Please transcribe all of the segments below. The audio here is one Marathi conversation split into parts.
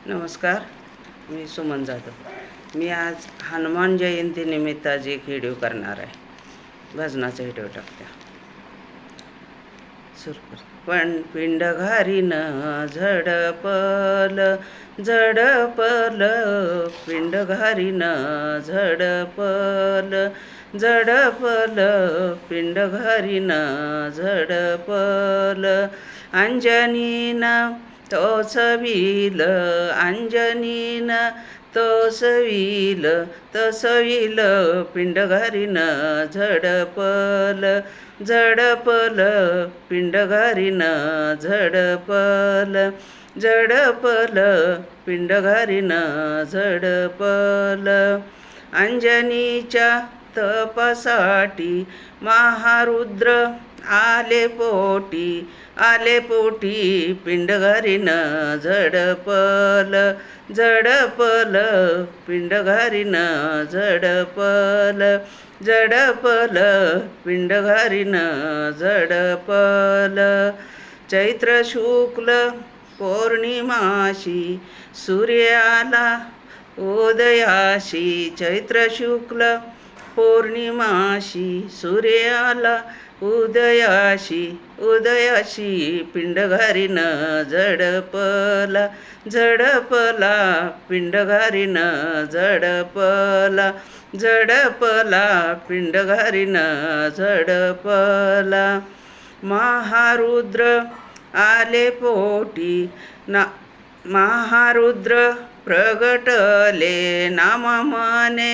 नमस्कार, मी सुमन जाधव. मी आज हनुमान जयंतीनिमित्त आज एक व्हिडिओ करणार आहे. भजनाचा व्हिडिओ टाकते. सुरू कर. पण पिंड घारीनं झडपलं झडपलं, पिंड घारीनं झडपलं झडपलं, पिंड घारीनं झडपलं. अंजनीनं तोसविल, अंजनीनं तोसविल तोसविल, पिंड घारीनं झडपलं झडपलं, पिंड घारीनं झडपलं झडपलं, पिंड घारीनं झडपलं. अंजनीच्या तपासाठी महारुद्र आले पोटी पिंड घारीनं झडपलं झडपलं, पिंड घारीनं झडपलं झडपलं, पिंड घारीनं झडपलं. चैत्र शुक्ल पौर्णिमाशी सूर्याला उदयाशी, चैत्र शुक्ल पौर्णिमाशी सूर्याला उदयाशी उदयाशी, पिंड घारीनं झडपला झडपला, पिंड घारीनं झडपला झडपला, पिंड घारीनं झडपला. महारुद्र आले पोटी महारुद्र प्रगटले नामाने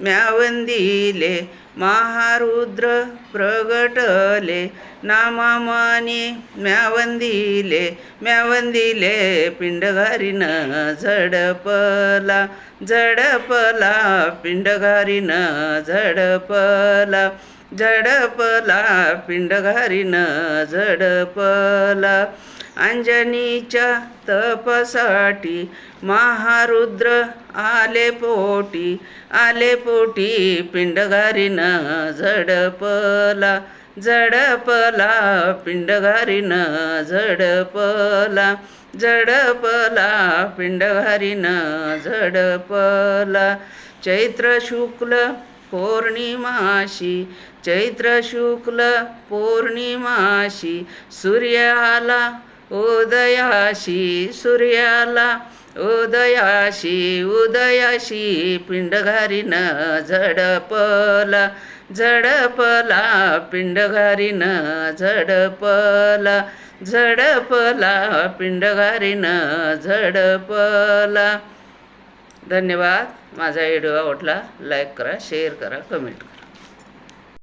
म्यावंदिले, महारुद्र प्रगटले नामाने म्यावंदिले म्यावंदिले, पिंड घारीनं झडपला झडपला, पिंड घारीनं झडपला झडपला, पिंड घारीनं झडपला. अंजनीच्या तपासाठी महारुद्र आले पोटी पिंड घारीनं झडपला झडपला, पिंड घारीनं झडपला झडपला, पिंड घारीनं झडपला. चैत्र शुक्ल पौर्णिमाशी, चैत्र शुक्ल पौर्णिमाशी सूर्याला उदयाशी सूर्याला उदयाशी उदयाशी, पिंड घारीनं झडपला झडपला, पिंड घारीनं झडपला झडपला, पिंड घारीनं झडपला. धन्यवाद. माझा व्हिडिओ आवडला लाईक करा, शेअर करा, कमेंट करा.